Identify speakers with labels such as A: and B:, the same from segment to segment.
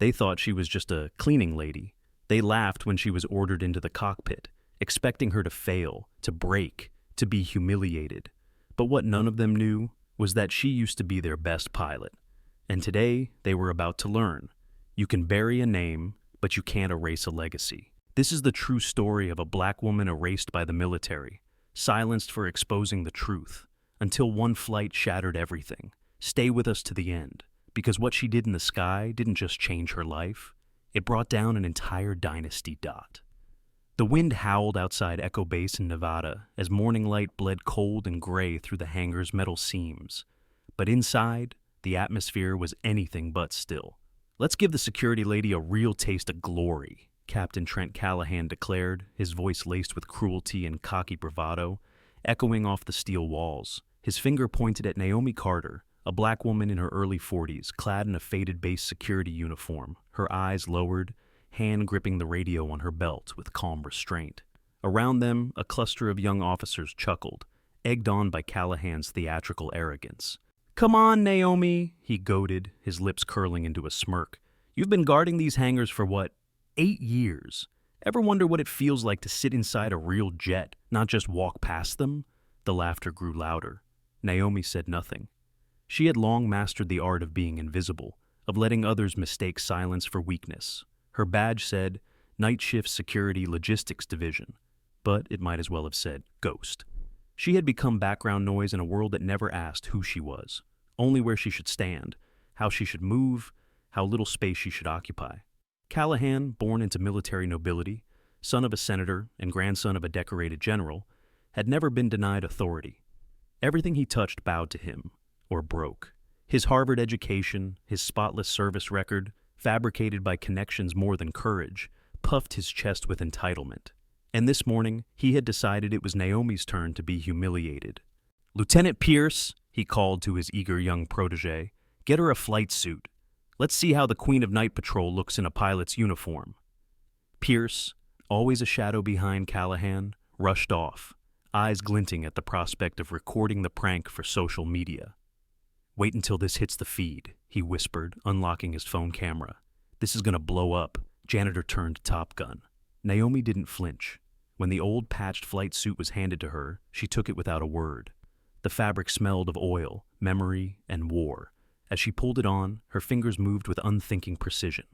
A: They thought she was just a cleaning lady. They laughed when she was ordered into the cockpit, expecting her to fail, to break, to be humiliated. But what none of them knew was that she used to be their best pilot. And today, they were about to learn. You can bury a name, but you can't erase a legacy. This is the true story of a black woman erased by the military, silenced for exposing the truth, until one flight shattered everything. Stay with us to the end, because what she did in the sky didn't just change her life, it brought down an entire dynasty. The wind howled outside Echo Base in Nevada as morning light bled cold and gray through the hangar's metal seams. But inside, the atmosphere was anything but still. "Let's give the security lady a real taste of glory," Captain Trent Callahan declared, his voice laced with cruelty and cocky bravado, echoing off the steel walls. His finger pointed at Naomi Carter, a black woman in her early 40s, clad in a faded base security uniform, her eyes lowered, hand gripping the radio on her belt with calm restraint. Around them, a cluster of young officers chuckled, egged on by Callahan's theatrical arrogance. "Come on, Naomi," he goaded, his lips curling into a smirk. "You've been guarding these hangars for what, 8 years? Ever wonder what it feels like to sit inside a real jet, not just walk past them?" The laughter grew louder. Naomi said nothing. She had long mastered the art of being invisible, of letting others mistake silence for weakness. Her badge said, Night Shift Security Logistics Division, but it might as well have said, Ghost. She had become background noise in a world that never asked who she was, only where she should stand, how she should move, how little space she should occupy. Callahan, born into military nobility, son of a senator and grandson of a decorated general, had never been denied authority. Everything he touched bowed to him, or broke. His Harvard education, his spotless service record, fabricated by connections more than courage, puffed his chest with entitlement. And this morning, he had decided it was Naomi's turn to be humiliated. "Lieutenant Pierce," he called to his eager young protege, "get her a flight suit. Let's see how the Queen of Night Patrol looks in a pilot's uniform." Pierce, always a shadow behind Callahan, rushed off, eyes glinting at the prospect of recording the prank for social media. "Wait until this hits the feed," he whispered, unlocking his phone camera. "This is gonna blow up." Janitor turned Top Gun. Naomi didn't flinch. When the old patched flight suit was handed to her, she took it without a word. The fabric smelled of oil, memory, and war. As she pulled it on, her fingers moved with unthinking precision.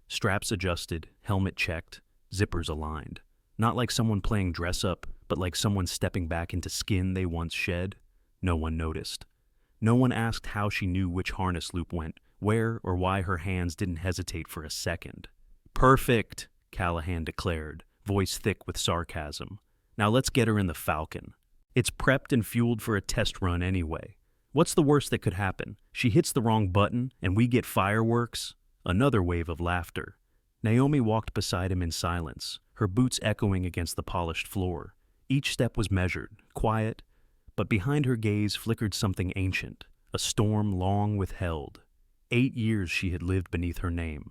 A: Straps adjusted, helmet checked, zippers aligned. Not like someone playing dress-up, but like someone stepping back into skin they once shed. No one noticed. No one asked how she knew which harness loop went, where or why her hands didn't hesitate for a second. "Perfect," Callahan declared, voice thick with sarcasm. "Now let's get her in the Falcon. It's prepped and fueled for a test run anyway. What's the worst that could happen? She hits the wrong button and we get fireworks?" Another wave of laughter. Naomi walked beside him in silence, her boots echoing against the polished floor. Each step was measured, quiet, but behind her gaze flickered something ancient, a storm long withheld. 8 years she had lived beneath her name.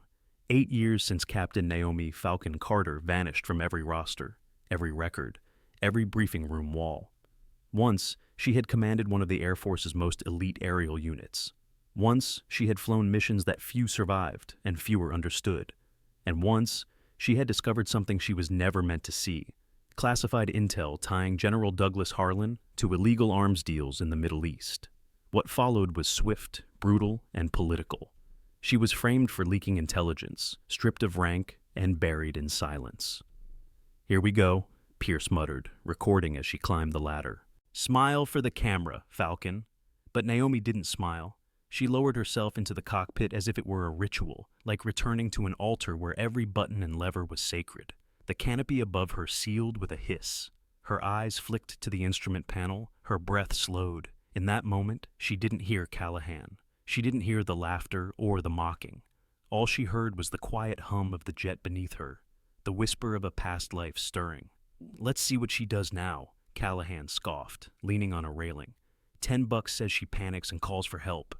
A: 8 years since Captain Naomi Falcon Carter vanished from every roster, every record, every briefing room wall. Once, she had commanded one of the Air Force's most elite aerial units. Once, she had flown missions that few survived and fewer understood. And once, she had discovered something she was never meant to see: classified intel tying General Douglas Harlan to illegal arms deals in the Middle East. What followed was swift, brutal, and political. She was framed for leaking intelligence, stripped of rank, and buried in silence. "Here we go," Pierce muttered, recording as she climbed the ladder. "Smile for the camera, Falcon." But Naomi didn't smile. She lowered herself into the cockpit as if it were a ritual, like returning to an altar where every button and lever was sacred. The canopy above her sealed with a hiss. Her eyes flicked to the instrument panel, her breath slowed. In that moment, she didn't hear Callahan. She didn't hear the laughter or the mocking. All she heard was the quiet hum of the jet beneath her, the whisper of a past life stirring. "Let's see what she does now," Callahan scoffed, leaning on a railing. $10 says she panics and calls for help.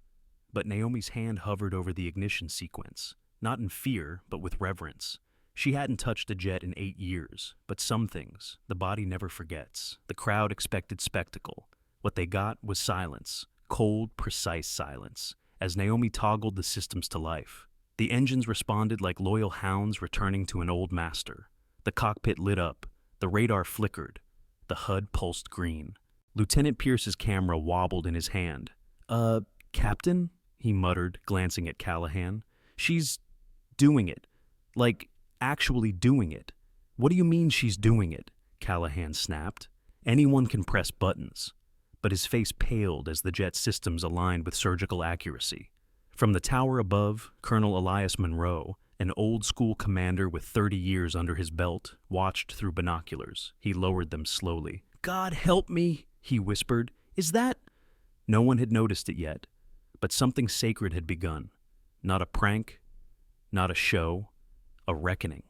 A: But Naomi's hand hovered over the ignition sequence, not in fear, but with reverence. She hadn't touched a jet in 8 years, but some things the body never forgets. The crowd expected spectacle. What they got was silence, cold, precise silence, as Naomi toggled the systems to life. The engines responded like loyal hounds returning to an old master. The cockpit lit up. The radar flickered. The HUD pulsed green. Lieutenant Pierce's camera wobbled in his hand. Captain?" he muttered, glancing at Callahan. "She's doing it. Like, actually doing it." "What do you mean she's doing it?" Callahan snapped. "Anyone can press buttons." But his face paled as the jet systems aligned with surgical accuracy. From the tower above, Colonel Elias Monroe, an old-school commander with 30 years under his belt, watched through binoculars. He lowered them slowly. "God help me," he whispered. "Is that—" No one had noticed it yet, but something sacred had begun. Not a prank, not a show, a reckoning.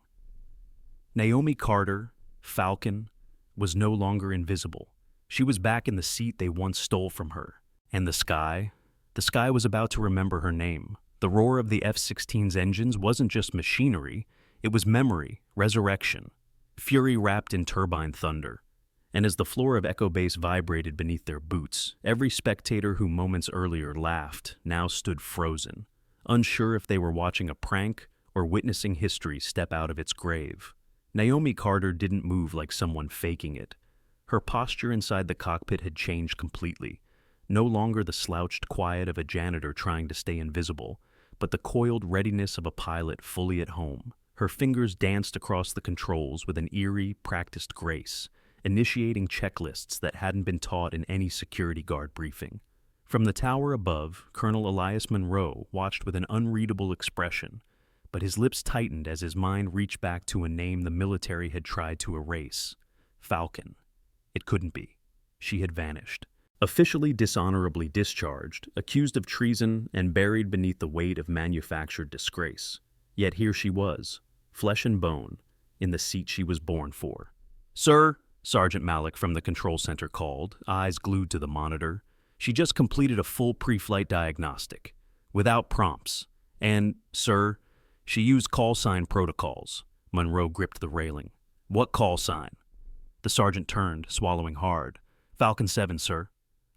A: Naomi Carter, Falcon, was no longer invisible. She was back in the seat they once stole from her. And the sky was about to remember her name. The roar of the F-16's engines wasn't just machinery, it was memory, resurrection, fury wrapped in turbine thunder. And as the floor of Echo Base vibrated beneath their boots, every spectator who moments earlier laughed now stood frozen, unsure if they were watching a prank or witnessing history step out of its grave. Naomi Carter didn't move like someone faking it. Her posture inside the cockpit had changed completely. No longer the slouched quiet of a janitor trying to stay invisible, but the coiled readiness of a pilot fully at home. Her fingers danced across the controls with an eerie, practiced grace, initiating checklists that hadn't been taught in any security guard briefing. From the tower above, Colonel Elias Monroe watched with an unreadable expression, but his lips tightened as his mind reached back to a name the military had tried to erase. Falcon. It couldn't be. She had vanished. Officially dishonorably discharged, accused of treason, and buried beneath the weight of manufactured disgrace. Yet here she was, flesh and bone, in the seat she was born for. "Sir," Sergeant Malik from the control center called, eyes glued to the monitor. "She just completed a full pre-flight diagnostic, without prompts. And, sir, she used call sign protocols." Monroe gripped the railing. "What call sign?" The sergeant turned, swallowing hard. "Falcon 7, sir."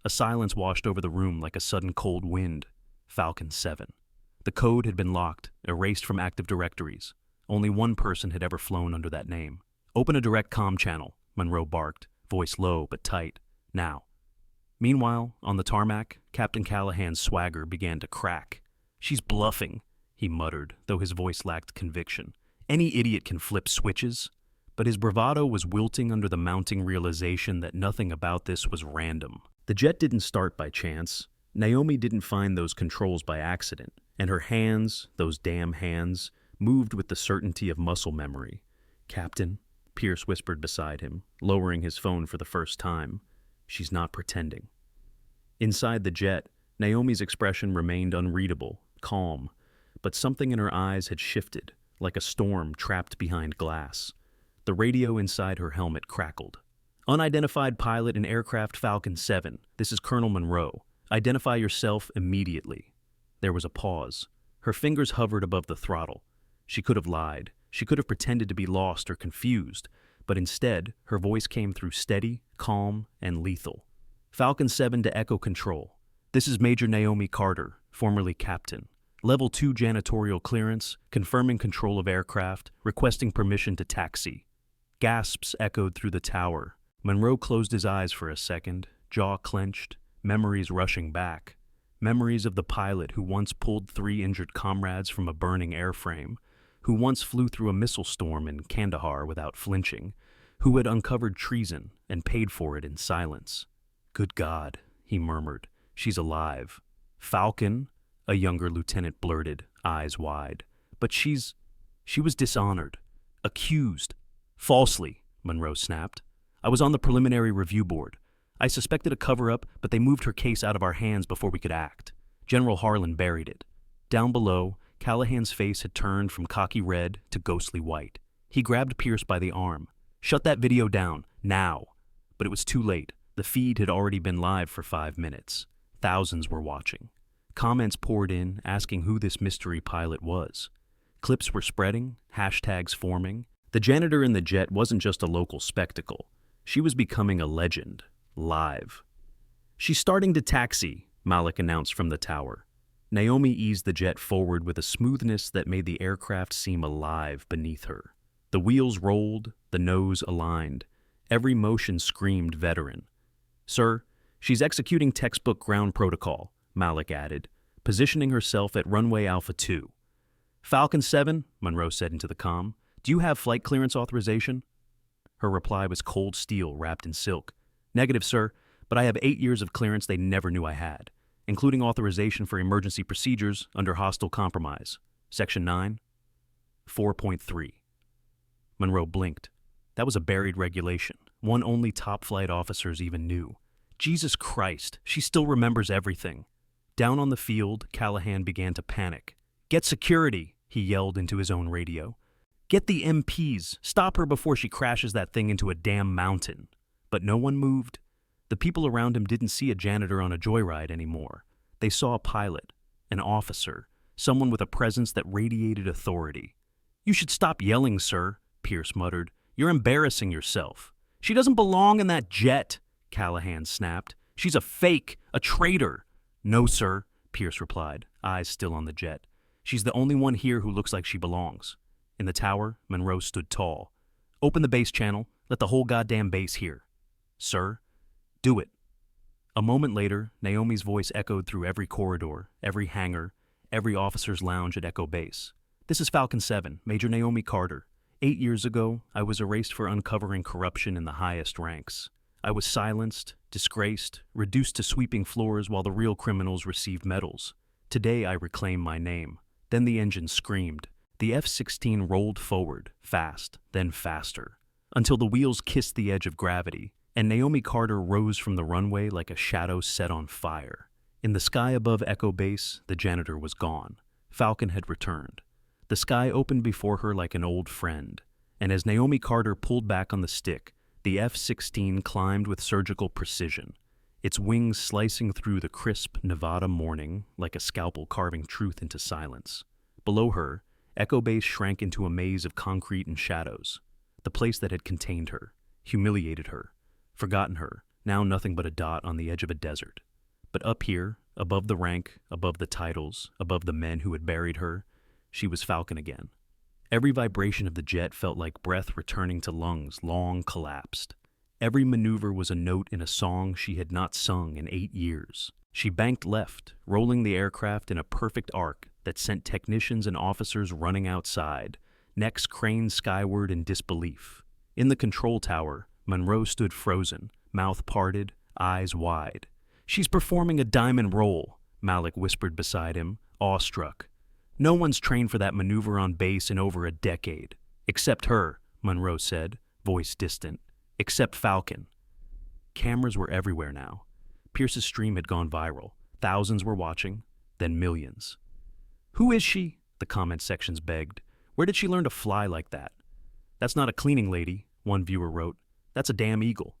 A: A silence washed over the room like a sudden cold wind. Falcon 7. The code had been locked, erased from active directories. Only one person had ever flown under that name. "Open a direct comm channel," Monroe barked, voice low but tight. "Now." Meanwhile, on the tarmac, Captain Callahan's swagger began to crack. "She's bluffing," he muttered, though his voice lacked conviction. "Any idiot can flip switches." But his bravado was wilting under the mounting realization that nothing about this was random. The jet didn't start by chance. Naomi didn't find those controls by accident, and her hands, those damn hands, moved with the certainty of muscle memory. "Captain," Pierce whispered beside him, lowering his phone for the first time. "She's not pretending." Inside the jet, Naomi's expression remained unreadable, calm, but something in her eyes had shifted, like a storm trapped behind glass. The radio inside her helmet crackled. "Unidentified pilot in aircraft Falcon 7. This is Colonel Monroe. Identify yourself immediately." There was a pause. Her fingers hovered above the throttle. She could have lied. She could have pretended to be lost or confused, but instead, her voice came through steady, calm, and lethal. "Falcon 7 to Echo Control. This is Major Naomi Carter, formerly Captain. Level 2 janitorial clearance, confirming control of aircraft, requesting permission to taxi." Gasps echoed through the tower. Monroe closed his eyes for a second, jaw clenched, memories rushing back. Memories of the pilot who once pulled 3 injured comrades from a burning airframe, who once flew through a missile storm in Kandahar without flinching, who had uncovered treason and paid for it in silence. "Good God," he murmured, "she's alive." "Falcon," a younger lieutenant blurted, eyes wide. "But she was dishonored. Accused. Falsely," Monroe snapped. "I was on the preliminary review board. I suspected a cover-up, but they moved her case out of our hands before we could act. General Harlan buried it." Down below, Callahan's face had turned from cocky red to ghostly white. He grabbed Pierce by the arm. "Shut that video down, now." But it was too late. The feed had already been live for 5 minutes. Thousands were watching. Comments poured in, asking who this mystery pilot was. Clips were spreading, hashtags forming. The janitor in the jet wasn't just a local spectacle. She was becoming a legend, live. "She's starting to taxi," Malik announced from the tower. Naomi eased the jet forward with a smoothness that made the aircraft seem alive beneath her. The wheels rolled, the nose aligned. Every motion screamed veteran. "Sir, she's executing textbook ground protocol," Malik added, positioning herself at runway Alpha 2. "Falcon 7, Monroe said into the comm. "Do you have flight clearance authorization?" Her reply was cold steel wrapped in silk. "Negative, sir, but I have 8 years of clearance they never knew I had, including authorization for emergency procedures under hostile compromise. Section 9, 4.3. Monroe blinked. That was a buried regulation, one only top flight officers even knew. Jesus Christ, she still remembers everything. Down on the field, Callahan began to panic. "Get security," he yelled into his own radio. "Get the MPs. Stop her before she crashes that thing into a damn mountain." But no one moved. The people around him didn't see a janitor on a joyride anymore. They saw a pilot, an officer, someone with a presence that radiated authority. "You should stop yelling, sir," Pierce muttered. "You're embarrassing yourself." "She doesn't belong in that jet," Callahan snapped. "She's a fake, a traitor." "No, sir," Pierce replied, eyes still on the jet. "She's the only one here who looks like she belongs." In the tower, Monroe stood tall. "Open the base channel. Let the whole goddamn base hear." "Sir?" "Do it." A moment later, Naomi's voice echoed through every corridor, every hangar, every officer's lounge at Echo Base. "This is Falcon 7, Major Naomi Carter. 8 years ago, I was erased for uncovering corruption in the highest ranks. I was silenced, disgraced, reduced to sweeping floors while the real criminals received medals. Today I reclaim my name." Then the engine screamed. The F-16 rolled forward, fast, then faster, until the wheels kissed the edge of gravity, and Naomi Carter rose from the runway like a shadow set on fire. In the sky above Echo Base, the janitor was gone. Falcon had returned. The sky opened before her like an old friend, and as Naomi Carter pulled back on the stick, the F-16 climbed with surgical precision, its wings slicing through the crisp Nevada morning like a scalpel carving truth into silence. Below her, Echo Base shrank into a maze of concrete and shadows. The place that had contained her, humiliated her, forgotten her, now nothing but a dot on the edge of a desert. But up here, above the rank, above the titles, above the men who had buried her, she was Falcon again. Every vibration of the jet felt like breath returning to lungs long collapsed. Every maneuver was a note in a song she had not sung in 8 years. She banked left, rolling the aircraft in a perfect arc that sent technicians and officers running outside, necks craned skyward in disbelief. In the control tower, Monroe stood frozen, mouth parted, eyes wide. "She's performing a diamond roll," Malik whispered beside him, awestruck. "No one's trained for that maneuver on base in over a decade." "Except her," Monroe said, voice distant. "Except Falcon." Cameras were everywhere now. Pierce's stream had gone viral. Thousands were watching, then millions. "Who is she?" the comment sections begged. "Where did she learn to fly like that?" "That's not a cleaning lady," one viewer wrote. "That's a damn eagle."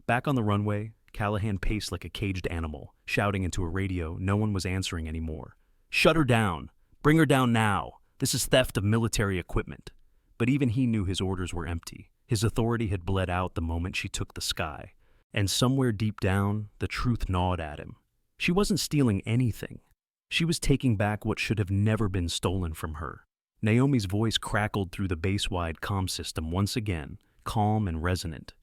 A: Back on the runway, Callahan paced like a caged animal, shouting into a radio no one was answering anymore. "Shut her down! Bring her down now! This is theft of military equipment." But even he knew his orders were empty. His authority had bled out the moment she took the sky. And somewhere deep down, the truth gnawed at him. She wasn't stealing anything. She was taking back what should have never been stolen from her. Naomi's voice crackled through the base-wide comm system once again, calm and resonant.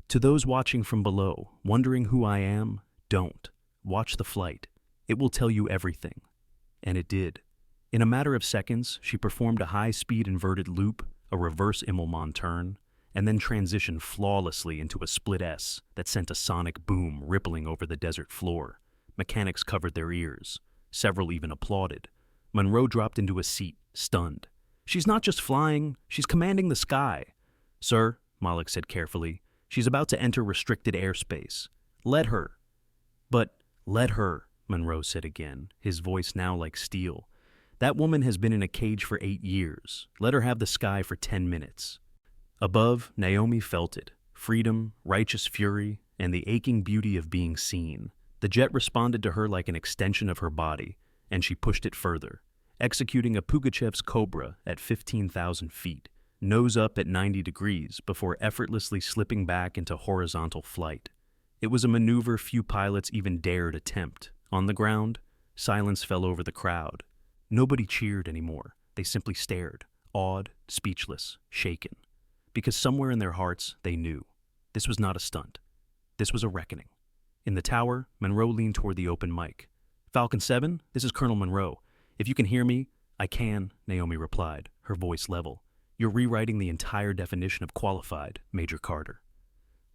A: "To those watching from below, wondering who I am, don't. Watch the flight. It will tell you everything." And it did. In a matter of seconds, she performed a high-speed inverted loop, a reverse Immelmann turn, and then transitioned flawlessly into a split S that sent a sonic boom rippling over the desert floor. Mechanics covered their ears. Several even applauded. Monroe dropped into a seat, stunned. "She's not just flying, she's commanding the sky." "Sir," Malik said carefully, "she's about to enter restricted airspace. Let her." "But let her," Monroe said again, his voice now like steel. "That woman has been in a cage for 8 years. Let her have the sky for 10 minutes. Above, Naomi felt it. Freedom, righteous fury, and the aching beauty of being seen. The jet responded to her like an extension of her body, and she pushed it further, executing a Pugachev's Cobra at 15,000 feet, nose up at 90 degrees before effortlessly slipping back into horizontal flight. It was a maneuver few pilots even dared attempt. On the ground, Silence fell over the crowd. Nobody cheered anymore. They simply stared, awed, speechless, shaken. Because somewhere in their hearts, they knew. This was not a stunt. This was a reckoning. In the tower, Monroe leaned toward the open mic. "Falcon 7, this is Colonel Monroe. If you can hear me, I can," Naomi replied, her voice level. "You're rewriting the entire definition of qualified, Major Carter."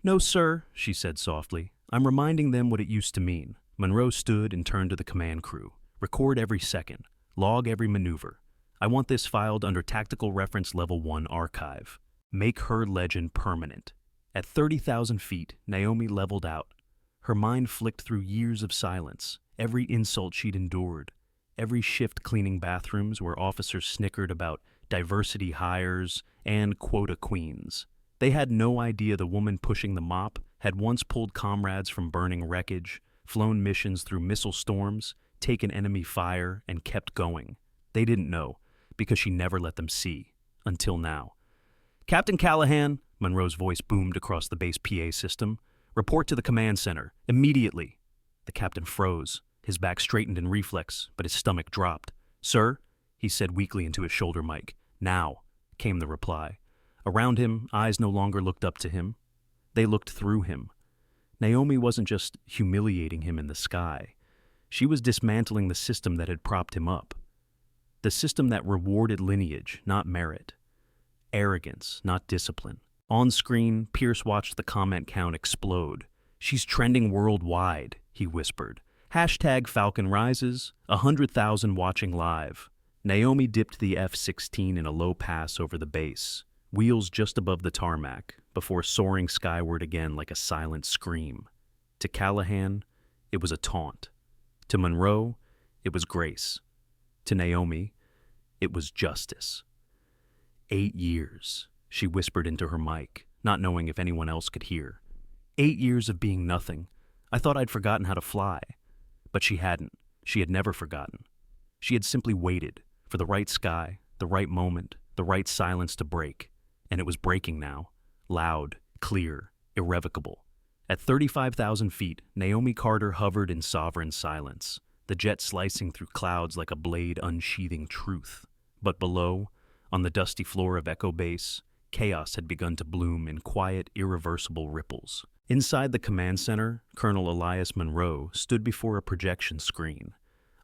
A: "No, sir," she said softly. "I'm reminding them what it used to mean." Monroe stood and turned to the command crew. "Record every second. Log every maneuver. I want this filed under Tactical Reference Level 1 Archive. Make her legend permanent." At 30,000 feet, Naomi leveled out. Her mind flicked through years of silence, every insult she'd endured, every shift cleaning bathrooms where officers snickered about diversity hires and quota queens. They had no idea the woman pushing the mop had once pulled comrades from burning wreckage, flown missions through missile storms, taken enemy fire, and kept going. They didn't know, because she never let them see, until now. "Captain Callahan," Monroe's voice boomed across the base PA system. "Report to the command center, immediately." The captain froze. His back straightened in reflex, but his stomach dropped. "Sir," he said weakly into his shoulder mic. "Now," came the reply. Around him, eyes no longer looked up to him. They looked through him. Naomi wasn't just humiliating him in the sky. She was dismantling the system that had propped him up. The system that rewarded lineage, not merit. Arrogance, not discipline. On screen, Pierce watched the comment count explode. "She's trending worldwide," he whispered. Hashtag Falcon Rises, 100,000 watching live. Naomi dipped the F-16 in a low pass over the base, wheels just above the tarmac, before soaring skyward again like a silent scream. To Callahan, it was a taunt. To Monroe, it was grace. To Naomi, it was justice. 8 years, she whispered into her mic, not knowing if anyone else could hear. 8 years of being nothing. I thought I'd forgotten how to fly. But she hadn't. She had never forgotten. She had simply waited for the right sky, the right moment, the right silence to break. And it was breaking now. Loud, clear, irrevocable. At 35,000 feet, Naomi Carter hovered in sovereign silence, the jet slicing through clouds like a blade unsheathing truth. But below, on the dusty floor of Echo Base, chaos had begun to bloom in quiet, irreversible ripples. Inside the command center, Colonel Elias Monroe stood before a projection screen,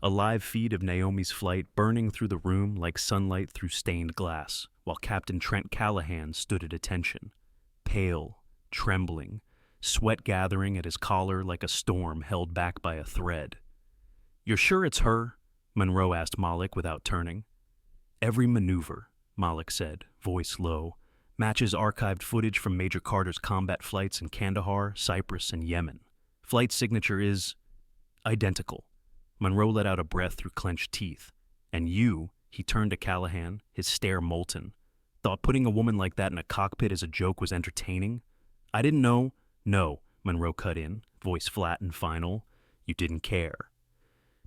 A: a live feed of Naomi's flight burning through the room like sunlight through stained glass, while Captain Trent Callahan stood at attention, pale, trembling, sweat gathering at his collar like a storm held back by a thread. "You're sure it's her?" Monroe asked Malik without turning. "Every maneuver," Malik said, voice low, "matches archived footage from Major Carter's combat flights in Kandahar, Cyprus, and Yemen. Flight signature is identical." Monroe let out a breath through clenched teeth. "And you," he turned to Callahan, his stare molten, "thought putting a woman like that in a cockpit as a joke was entertaining? I didn't know." "No," Monroe cut in, voice flat and final. "You didn't care."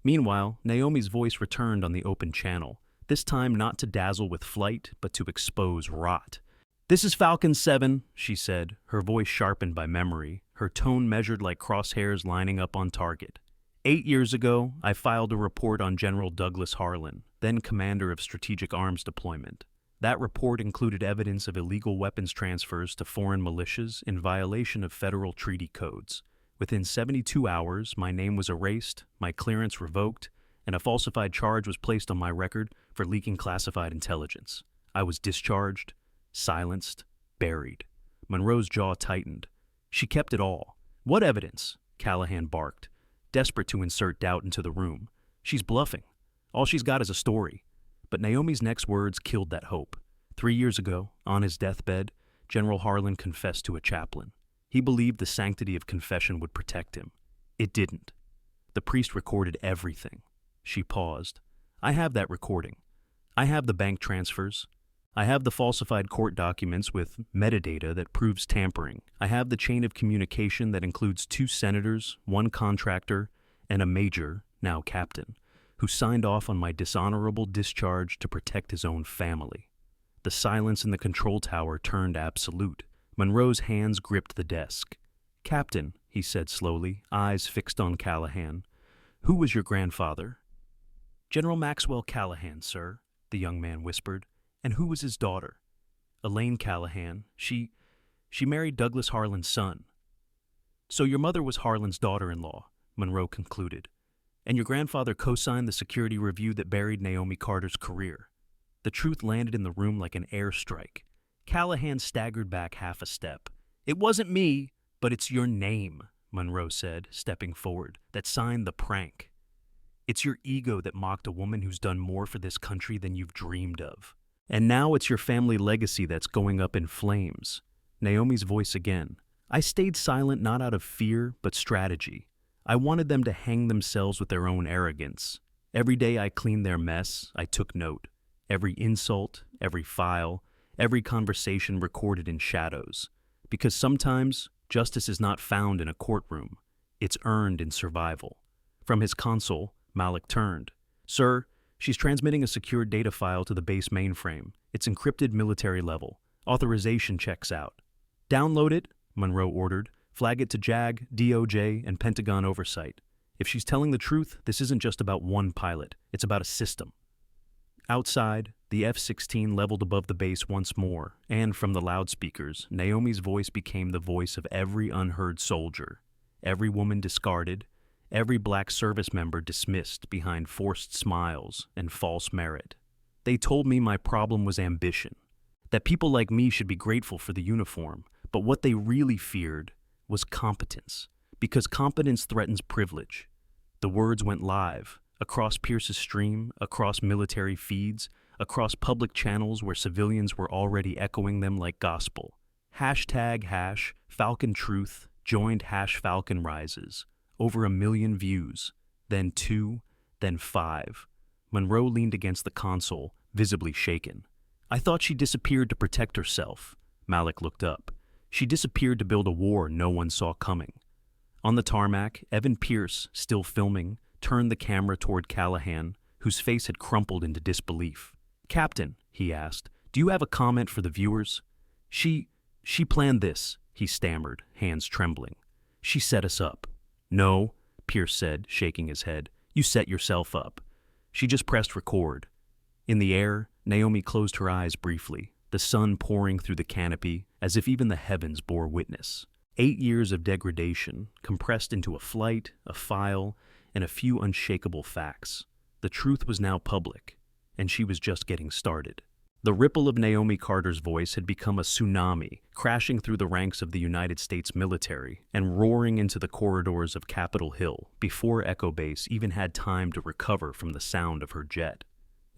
A: Meanwhile, Naomi's voice returned on the open channel, this time not to dazzle with flight, but to expose rot. "This is Falcon 7, she said, her voice sharpened by memory, her tone measured like crosshairs lining up on target. 8 years ago, I filed a report on General Douglas Harlan, then commander of Strategic Arms Deployment. That report included evidence of illegal weapons transfers to foreign militias in violation of federal treaty codes. Within 72 hours, my name was erased, my clearance revoked, and a falsified charge was placed on my record for leaking classified intelligence. I was discharged, silenced, buried." Monroe's jaw tightened. "She kept it all." "What evidence?" Callahan barked, desperate to insert doubt into the room. "She's bluffing. All she's got is a story." But Naomi's next words killed that hope. 3 years ago, on his deathbed, General Harlan confessed to a chaplain. He believed the sanctity of confession would protect him. It didn't. The priest recorded everything. She paused. "I have that recording. I have the bank transfers. I have the falsified court documents with metadata that proves tampering. I have the chain of communication that includes 2 senators, 1 contractor, and a major, now captain, who signed off on my dishonorable discharge to protect his own family." The silence in the control tower turned absolute. Monroe's hands gripped the desk. "Captain," he said slowly, eyes fixed on Callahan, "who was your grandfather?" General Maxwell Callahan, sir, the young man whispered. And who was his daughter? Elaine Callahan. She married Douglas Harlan's son. So your mother was Harlan's daughter-in-law, Monroe concluded. And your grandfather co-signed the security review that buried Naomi Carter's career. The truth landed in the room like an airstrike. Callahan staggered back half a step. It wasn't me, but it's your name, Monroe said, stepping forward, that signed the prank. It's your ego that mocked a woman who's done more for this country than you've dreamed of. And now it's your family legacy that's going up in flames. Naomi's voice again. I stayed silent not out of fear, but strategy. I wanted them to hang themselves with their own arrogance. Every day I cleaned their mess, I took note. Every insult, every file, every conversation recorded in shadows. Because sometimes justice is not found in a courtroom. It's earned in survival. From his console, Malik turned. Sir, she's transmitting a secure data file to the base mainframe. It's encrypted military level. Authorization checks out. Download it, Monroe ordered. Flag it to JAG, DOJ, and Pentagon oversight. If she's telling the truth, this isn't just about one pilot. It's about a system. Outside, the F-16 leveled above the base once more, and from the loudspeakers, Naomi's voice became the voice of every unheard soldier. Every woman discarded, every black service member dismissed behind forced smiles and false merit. They told me my problem was ambition, that people like me should be grateful for the uniform, but what they really feared was competence, because competence threatens privilege. The words went live, across Pierce's stream, across military feeds, across public channels where civilians were already echoing them like gospel. # Falcon Truth joined #Falcon Rises. Over 1 million views, then 2, then 5. Monroe leaned against the console, visibly shaken. I thought she disappeared to protect herself. Malik looked up. She disappeared to build a war no one saw coming. On the tarmac, Evan Pierce, still filming, turned the camera toward Callahan, whose face had crumpled into disbelief. Captain, he asked, do you have a comment for the viewers? She planned this, he stammered, hands trembling. She set us up. No, Pierce said, shaking his head. You set yourself up. She just pressed record. In the air, Naomi closed her eyes briefly, the sun pouring through the canopy as if even the heavens bore witness. 8 years of degradation, compressed into a flight, a file, and a few unshakable facts. The truth was now public, and she was just getting started. The ripple of Naomi Carter's voice had become a tsunami, crashing through the ranks of the United States military and roaring into the corridors of Capitol Hill before Echo Base even had time to recover from the sound of her jet.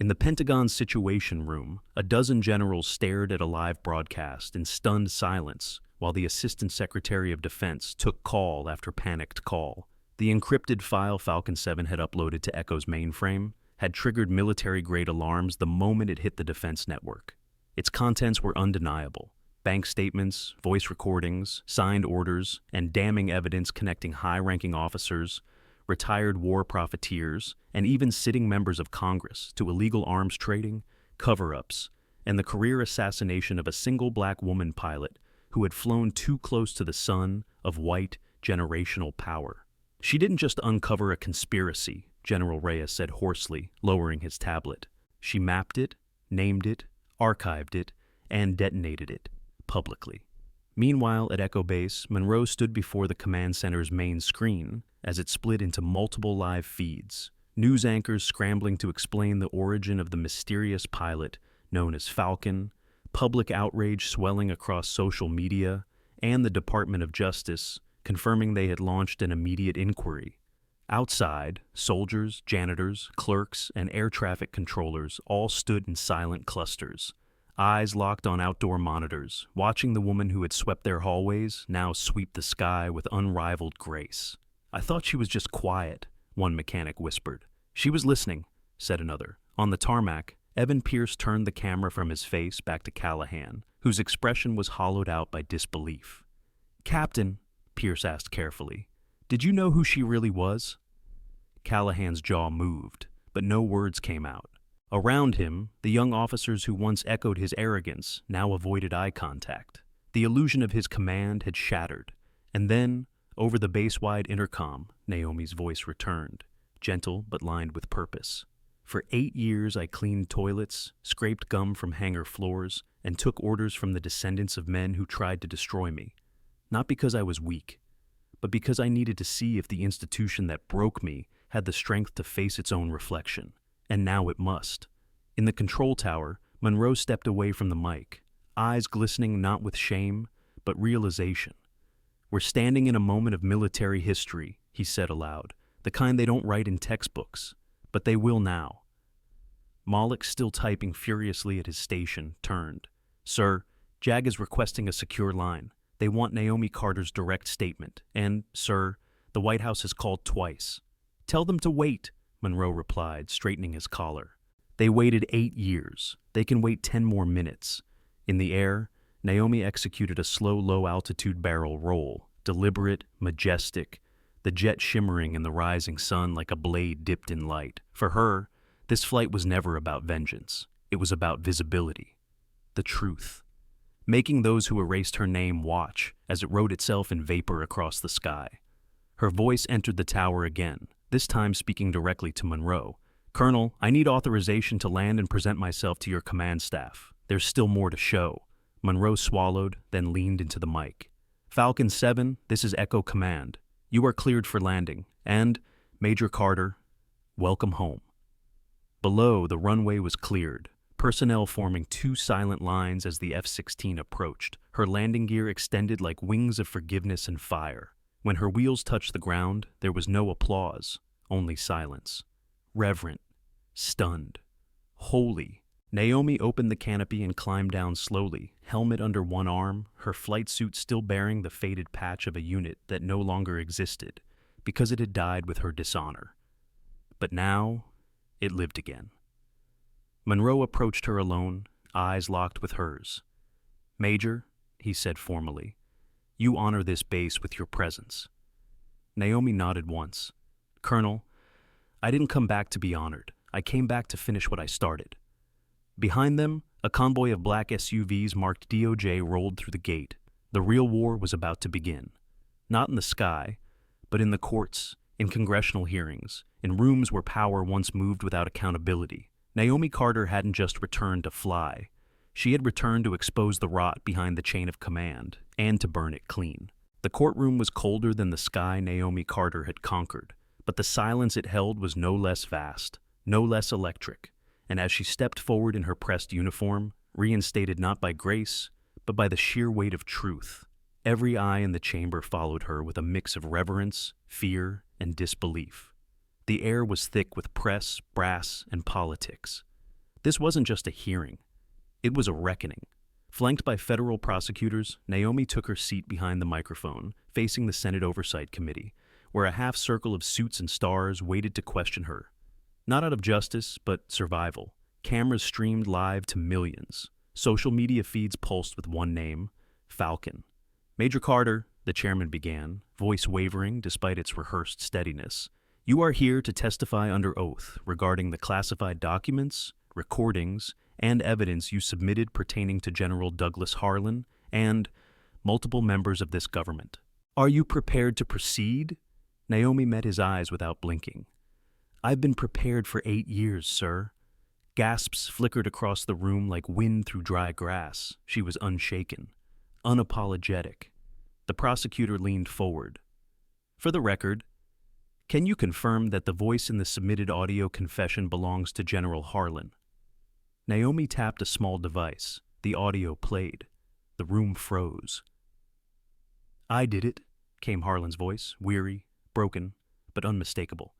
A: In the Pentagon's Situation Room, a dozen generals stared at a live broadcast in stunned silence while the Assistant Secretary of Defense took call after panicked call. The encrypted file Falcon 7 had uploaded to Echo's mainframe had triggered military-grade alarms the moment it hit the defense network. Its contents were undeniable. Bank statements, voice recordings, signed orders, and damning evidence connecting high-ranking officers, retired war profiteers, and even sitting members of Congress to illegal arms trading, cover-ups, and the career assassination of a single black woman pilot who had flown too close to the sun of white generational power. She didn't just uncover a conspiracy, General Reyes said hoarsely, lowering his tablet. She mapped it, named it, archived it, and detonated it, publicly. Meanwhile, at Echo Base, Monroe stood before the command center's main screen as it split into multiple live feeds, news anchors scrambling to explain the origin of the mysterious pilot known as Falcon, public outrage swelling across social media, and the Department of Justice confirming they had launched an immediate inquiry. Outside, soldiers, janitors, clerks, and air traffic controllers all stood in silent clusters, eyes locked on outdoor monitors, watching the woman who had swept their hallways now sweep the sky with unrivaled grace. I thought she was just quiet, one mechanic whispered. She was listening, said another. On the tarmac, Evan Pierce turned the camera from his face back to Callahan, whose expression was hollowed out by disbelief. Captain, Pierce asked carefully, did you know who she really was? Callahan's jaw moved, but no words came out. Around him, the young officers who once echoed his arrogance now avoided eye contact. The illusion of his command had shattered, and then, over the base-wide intercom, Naomi's voice returned, gentle but lined with purpose. For 8 years, I cleaned toilets, scraped gum from hangar floors, and took orders from the descendants of men who tried to destroy me. Not because I was weak, but because I needed to see if the institution that broke me had the strength to face its own reflection. And now it must. In the control tower, Monroe stepped away from the mic, eyes glistening not with shame, but realization. "We're standing in a moment of military history," he said aloud, "the kind they don't write in textbooks, but they will now." Malik, still typing furiously at his station, turned. "Sir, JAG is requesting a secure line. They want Naomi Carter's direct statement. And, sir, the White House has called twice." "Tell them to wait," Monroe replied, straightening his collar. "They waited 8 years. They can wait 10 more minutes." In the air, Naomi executed a slow, low-altitude barrel roll, deliberate, majestic, the jet shimmering in the rising sun like a blade dipped in light. For her, this flight was never about vengeance. It was about visibility. The truth. Making those who erased her name watch as it wrote itself in vapor across the sky. Her voice entered the tower again, this time speaking directly to Monroe. "Colonel, I need authorization to land and present myself to your command staff. There's still more to show." Monroe swallowed, then leaned into the mic. "Falcon 7, this is Echo Command. You are cleared for landing. And, Major Carter, welcome home." Below, the runway was cleared, personnel forming 2 silent lines as the F-16 approached, her landing gear extended like wings of forgiveness and fire. When her wheels touched the ground, there was no applause, only silence. Reverent, stunned, holy. Naomi opened the canopy and climbed down slowly, helmet under one arm, her flight suit still bearing the faded patch of a unit that no longer existed, because it had died with her dishonor. But now, it lived again. Monroe approached her alone, eyes locked with hers. "Major," he said formally, "you honor this base with your presence." Naomi nodded once. "Colonel, I didn't come back to be honored. I came back to finish what I started." Behind them, a convoy of black SUVs marked DOJ rolled through the gate. The real war was about to begin. Not in the sky, but in the courts, in congressional hearings, in rooms where power once moved without accountability. Naomi Carter hadn't just returned to fly. She had returned to expose the rot behind the chain of command, and to burn it clean. The courtroom was colder than the sky Naomi Carter had conquered, but the silence it held was no less vast, no less electric. And as she stepped forward in her pressed uniform, reinstated not by grace, but by the sheer weight of truth, every eye in the chamber followed her with a mix of reverence, fear, and disbelief. The air was thick with press, brass, and politics. This wasn't just a hearing. It was a reckoning. Flanked by federal prosecutors, Naomi took her seat behind the microphone, facing the Senate Oversight Committee, where a half circle of suits and stars waited to question her. Not out of justice, but survival. Cameras streamed live to millions. Social media feeds pulsed with one name, Falcon. "Major Carter," the chairman began, voice wavering despite its rehearsed steadiness, "you are here to testify under oath regarding the classified documents, recordings, and evidence you submitted pertaining to General Douglas Harlan and multiple members of this government. Are you prepared to proceed?" Naomi met his eyes without blinking. "I've been prepared for 8 years, sir." Gasps flickered across the room like wind through dry grass. She was unshaken, unapologetic. The prosecutor leaned forward. "For the record, can you confirm that the voice in the submitted audio confession belongs to General Harlan?" Naomi tapped a small device. The audio played. The room froze. "I did it," came Harlan's voice, weary, broken, but unmistakable.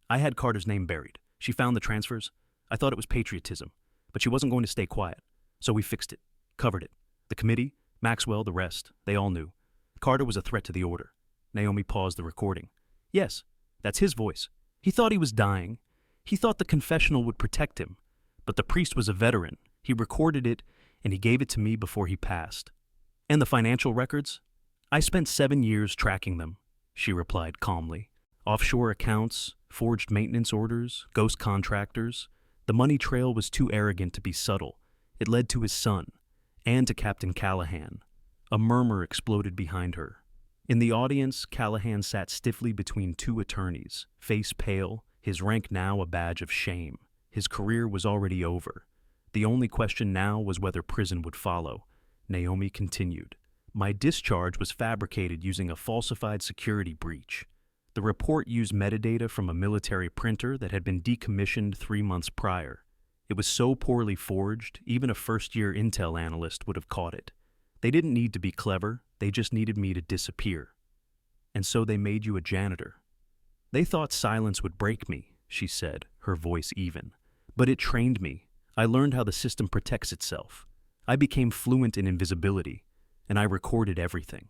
A: "I had Carter's name buried. She found the transfers. I thought it was patriotism, but she wasn't going to stay quiet. So we fixed it, covered it. The committee, Maxwell, the rest, they all knew. Carter was a threat to the order." Naomi paused the recording. "Yes, that's his voice. He thought he was dying. He thought the confessional would protect him. But the priest was a veteran. He recorded it, and he gave it to me before he passed." "And the financial records?" "I spent 7 years tracking them," she replied calmly. "Offshore accounts, forged maintenance orders, ghost contractors. The money trail was too arrogant to be subtle. It led to his son, and to Captain Callahan." A murmur exploded behind her. In the audience, Callahan sat stiffly between 2 attorneys, face pale, his rank now a badge of shame. His career was already over. The only question now was whether prison would follow. Naomi continued. My discharge was fabricated using a falsified security breach. The report used metadata from a military printer that had been decommissioned 3 months prior. It was so poorly forged, even a first-year intel analyst would have caught it. They didn't need to be clever, they just needed me to disappear. And so they made you a janitor. They thought silence would break me, she said, her voice even. But it trained me. I learned how the system protects itself. I became fluent in invisibility, and I recorded everything.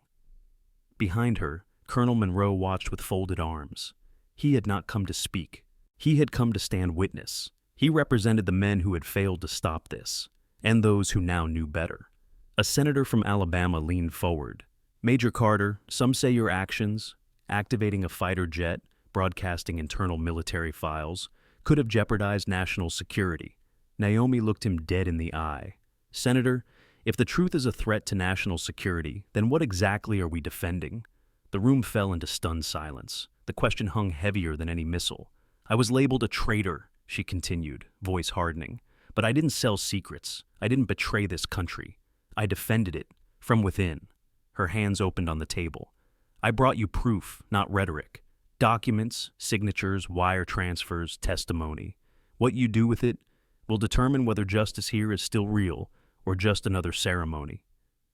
A: Behind her, Colonel Monroe watched with folded arms. He had not come to speak. He had come to stand witness. He represented the men who had failed to stop this, and those who now knew better. A senator from Alabama leaned forward. Major Carter, some say your actions, activating a fighter jet, broadcasting internal military files, could have jeopardized national security. Naomi looked him dead in the eye. Senator, if the truth is a threat to national security, then what exactly are we defending? The room fell into stunned silence. The question hung heavier than any missile. I was labeled a traitor, she continued, voice hardening. But I didn't sell secrets. I didn't betray this country. I defended it, from within. Her hands opened on the table. I brought you proof, not rhetoric. Documents, signatures, wire transfers, testimony. What you do with it will determine whether justice here is still real or just another ceremony.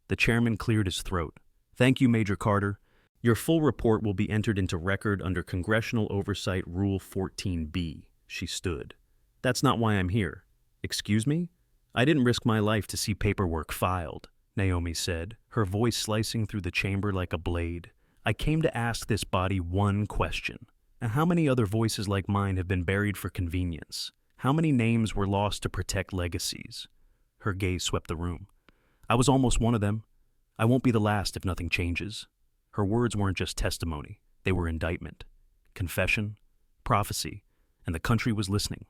A: The chairman cleared his throat. Thank you, Major Carter. Your full report will be entered into record under Congressional Oversight Rule 14B. She stood. That's not why I'm here. Excuse me? I didn't risk my life to see paperwork filed, Naomi said, her voice slicing through the chamber like a blade. I came to ask this body one question. And how many other voices like mine have been buried for convenience? How many names were lost to protect legacies? Her gaze swept the room. I was almost one of them. I won't be the last if nothing changes. Her words weren't just testimony. They were indictment, confession, prophecy, and the country was listening.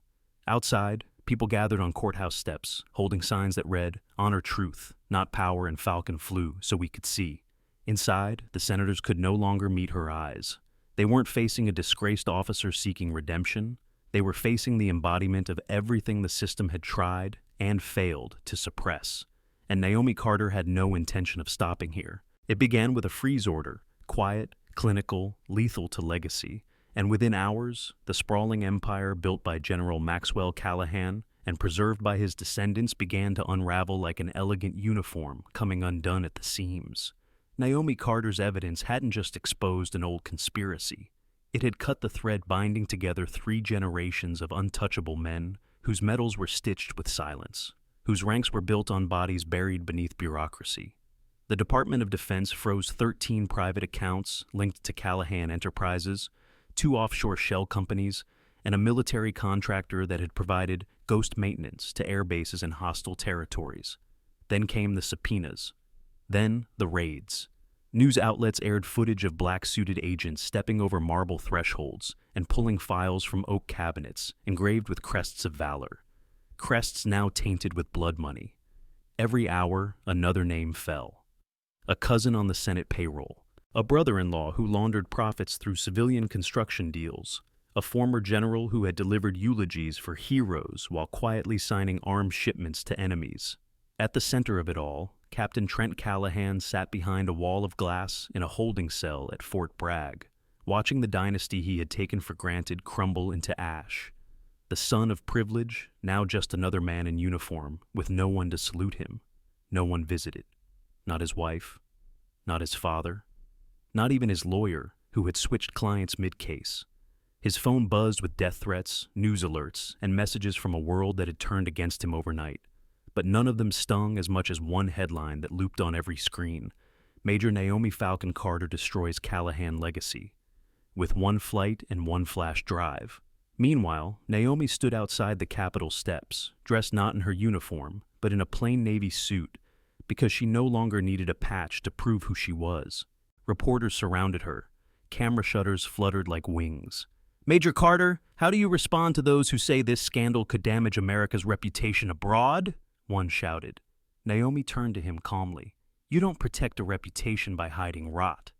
A: Outside, people gathered on courthouse steps, holding signs that read, Honor truth, not power and falcon flew, so we could see. Inside, the senators could no longer meet her eyes. They weren't facing a disgraced officer seeking redemption. They were facing the embodiment of everything the system had tried and failed to suppress. And Naomi Carter had no intention of stopping here. It began with a freeze order, quiet, clinical, lethal to legacy. And within hours, the sprawling empire built by General Maxwell Callahan and preserved by his descendants began to unravel like an elegant uniform coming undone at the seams. Naomi Carter's evidence hadn't just exposed an old conspiracy. It had cut the thread binding together 3 generations of untouchable men whose metals were stitched with silence, whose ranks were built on bodies buried beneath bureaucracy. The Department of Defense froze 13 private accounts linked to Callahan Enterprises, 2 offshore shell companies, and a military contractor that had provided ghost maintenance to air bases in hostile territories. Then came the subpoenas. Then the raids. News outlets aired footage of black-suited agents stepping over marble thresholds and pulling files from oak cabinets engraved with crests of valor. Crests now tainted with blood money. Every hour, another name fell. A cousin on the Senate payroll. A brother-in-law who laundered profits through civilian construction deals. A former general who had delivered eulogies for heroes while quietly signing arms shipments to enemies. At the center of it all, Captain Trent Callahan sat behind a wall of glass in a holding cell at Fort Bragg, watching the dynasty he had taken for granted crumble into ash. The son of privilege, now just another man in uniform, with no one to salute him. No one visited. Not his wife. Not his father. Not even his lawyer, who had switched clients mid-case. His phone buzzed with death threats, news alerts, and messages from a world that had turned against him overnight. But none of them stung as much as one headline that looped on every screen. Major Naomi Falcon Carter destroys Callahan legacy. With 1 flight and 1 flash drive. Meanwhile, Naomi stood outside the Capitol steps, dressed not in her uniform, but in a plain navy suit, because she no longer needed a patch to prove who she was. Reporters surrounded her. Camera shutters fluttered like wings. Major Carter, how do you respond to those who say this scandal could damage America's reputation abroad? One shouted. Naomi turned to him calmly. You don't protect a reputation by hiding rot.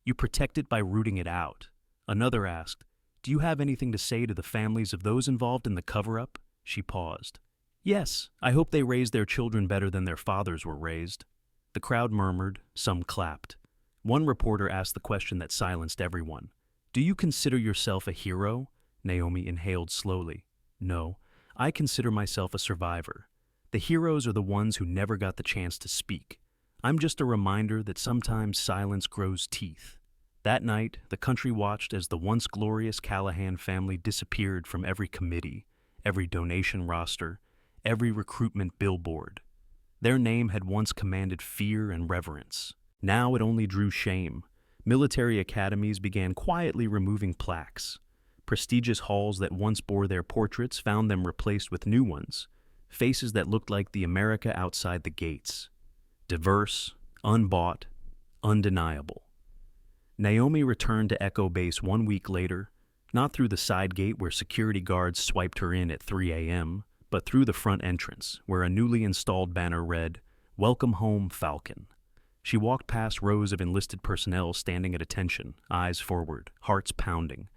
A: You protect it by rooting it out. Another asked, do you have anything to say to the families of those involved in the cover-up? She paused. Yes, I hope they raise their children better than their fathers were raised. The crowd murmured, some clapped. One reporter asked the question that silenced everyone. Do you consider yourself a hero? Naomi inhaled slowly. No, I consider myself a survivor. The heroes are the ones who never got the chance to speak. I'm just a reminder that sometimes silence grows teeth. That night, the country watched as the once glorious Callahan family disappeared from every committee, every donation roster, every recruitment billboard. Their name had once commanded fear and reverence. Now it only drew shame. Military academies began quietly removing plaques. Prestigious halls that once bore their portraits found them replaced with new ones, faces that looked like the America outside the gates. Diverse, unbought, undeniable. Naomi returned to Echo Base 1 week later, not through the side gate where security guards swiped her in at 3 a.m., but through the front entrance, where a newly installed banner read, "Welcome home, Falcon." She walked past rows of enlisted personnel standing at attention, eyes forward, hearts pounding,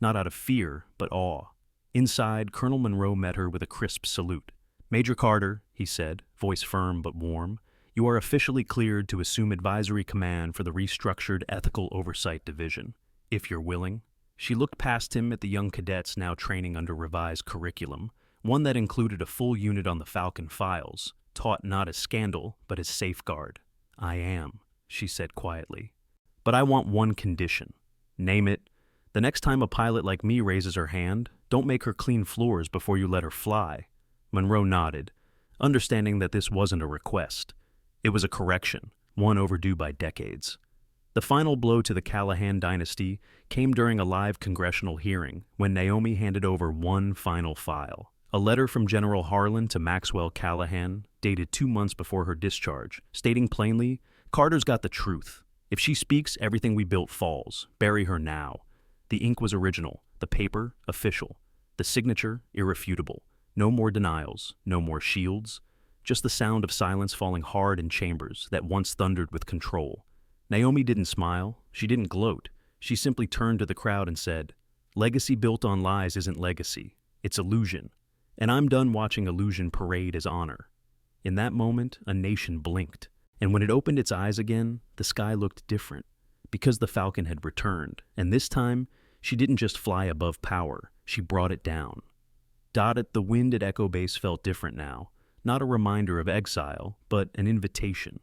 A: not out of fear, but awe. Inside, Colonel Monroe met her with a crisp salute. "Major Carter," he said, voice firm but warm, "you are officially cleared to assume advisory command for the restructured Ethical Oversight Division, if you're willing." She looked past him at the young cadets now training under revised curriculum, one that included a full unit on the Falcon files, taught not as scandal, but as safeguard. "I am," she said quietly. "But I want one condition." "Name it." "The next time a pilot like me raises her hand, don't make her clean floors before you let her fly." Monroe nodded, understanding that this wasn't a request. It was a correction, one overdue by decades. The final blow to the Callahan dynasty came during a live congressional hearing when Naomi handed over one final file. A letter from General Harlan to Maxwell Callahan, dated 2 months before her discharge, stating plainly, "Carter's got the truth. If she speaks, everything we built falls. Bury her now." The ink was original, the paper official, the signature irrefutable. No more denials, no more shields, just the sound of silence falling hard in chambers that once thundered with control. Naomi didn't smile, she didn't gloat. She simply turned to the crowd and said, "Legacy built on lies isn't legacy, it's illusion. And I'm done watching illusion parade as honor." In that moment, a nation blinked, and when it opened its eyes again, the sky looked different, because the Falcon had returned, and this time, she didn't just fly above power, she brought it down. Dotted, the wind at Echo Base felt different now, not a reminder of exile, but an invitation.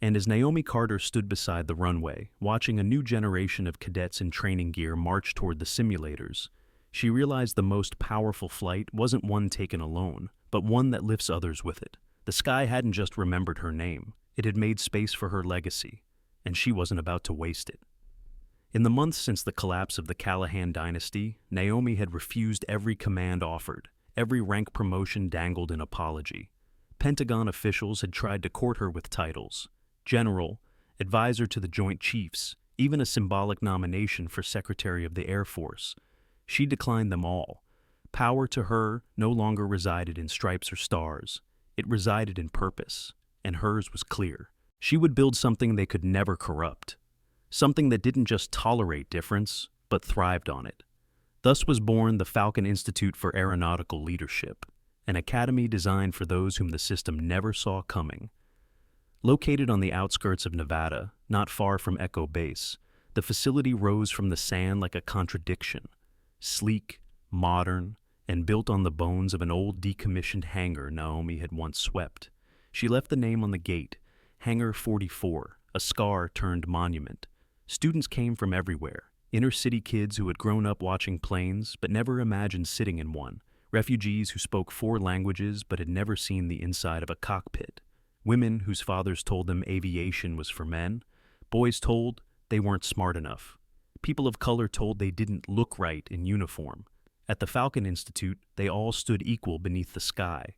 A: And as Naomi Carter stood beside the runway, watching a new generation of cadets in training gear march toward the simulators, she realized the most powerful flight wasn't one taken alone, but one that lifts others with it. The sky hadn't just remembered her name, it had made space for her legacy, and she wasn't about to waste it. In the months since the collapse of the Callahan dynasty, Naomi had refused every command offered, every rank promotion dangled in apology. Pentagon officials had tried to court her with titles: general, advisor to the Joint Chiefs, even a symbolic nomination for Secretary of the Air Force. She declined them all. Power to her no longer resided in stripes or stars. It resided in purpose, and hers was clear. She would build something they could never corrupt. Something that didn't just tolerate difference, but thrived on it. Thus was born the Falcon Institute for Aeronautical Leadership, an academy designed for those whom the system never saw coming. Located on the outskirts of Nevada, not far from Echo Base, the facility rose from the sand like a contradiction. Sleek, modern, and built on the bones of an old decommissioned hangar Naomi had once swept. She left the name on the gate, Hangar 44, a scar turned monument. Students came from everywhere, inner-city kids who had grown up watching planes but never imagined sitting in one, refugees who spoke 4 languages but had never seen the inside of a cockpit, women whose fathers told them aviation was for men, boys told they weren't smart enough, people of color told they didn't look right in uniform. At the Falcon Institute, they all stood equal beneath the sky.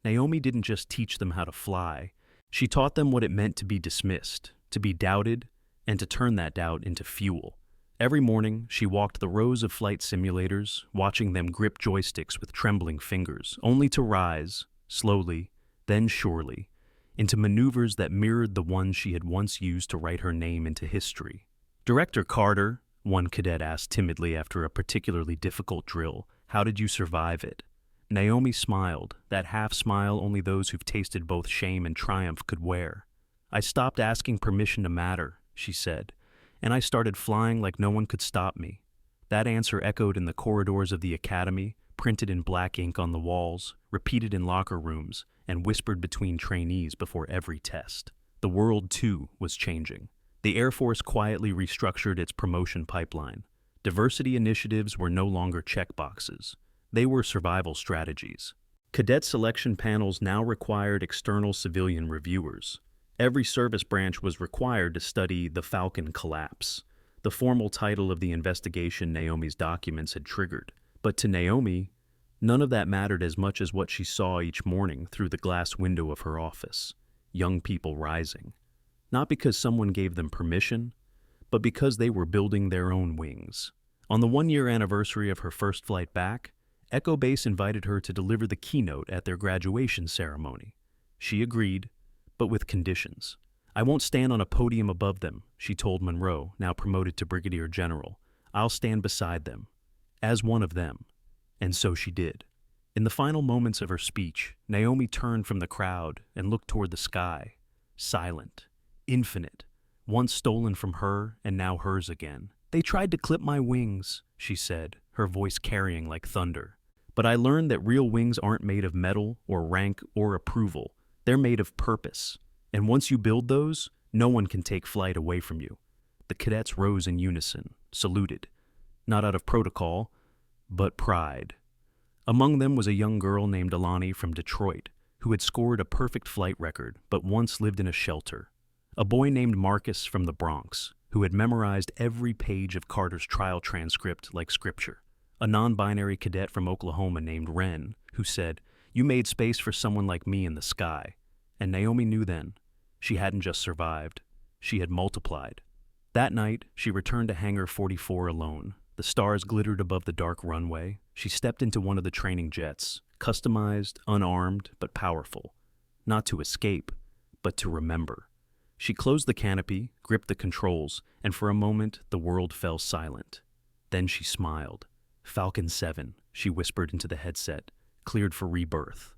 A: Naomi didn't just teach them how to fly, she taught them what it meant to be dismissed, to be doubted, and to turn that doubt into fuel. Every morning, she walked the rows of flight simulators, watching them grip joysticks with trembling fingers, only to rise, slowly, then surely, into maneuvers that mirrored the ones she had once used to write her name into history. "Director Carter," one cadet asked timidly after a particularly difficult drill, "how did you survive it?" Naomi smiled, that half smile only those who've tasted both shame and triumph could wear. I stopped asking permission to matter, she said, and I started flying like no one could stop me. That answer echoed in the corridors of the academy, printed in black ink on the walls, repeated in locker rooms, and whispered between trainees before every test. The world, too, was changing. The Air Force quietly restructured its promotion pipeline. Diversity initiatives were no longer checkboxes. They were survival strategies. Cadet selection panels now required external civilian reviewers. Every service branch was required to study the Falcon collapse, the formal title of the investigation Naomi's documents had triggered. But to Naomi, none of that mattered as much as what she saw each morning through the glass window of her office. Young people rising. Not because someone gave them permission, but because they were building their own wings. On the 1-year anniversary of her first flight back, Echo Base invited her to deliver the keynote at their graduation ceremony. She agreed, but with conditions. "I won't stand on a podium above them," she told Monroe, now promoted to brigadier general. "I'll stand beside them, as one of them." And so she did. In the final moments of her speech, Naomi turned from the crowd and looked toward the sky, silent, infinite, once stolen from her and now hers again. "They tried to clip my wings," she said, her voice carrying like thunder. "But I learned that real wings aren't made of metal or rank or approval. They're made of purpose. And once you build those, no one can take flight away from you." The cadets rose in unison, saluted, not out of protocol, but pride. Among them was a young girl named Alani from Detroit, who had scored a perfect flight record but once lived in a shelter. A boy named Marcus from the Bronx, who had memorized every page of Carter's trial transcript like scripture. A non-binary cadet from Oklahoma named Wren, who said, "You made space for someone like me in the sky." And Naomi knew then, she hadn't just survived, she had multiplied. That night, she returned to Hangar 44 alone. The stars glittered above the dark runway. She stepped into one of the training jets, customized, unarmed, but powerful. Not to escape, but to remember. She closed the canopy, gripped the controls, and for a moment, the world fell silent. Then she smiled. "Falcon 7, she whispered into the headset, cleared for rebirth.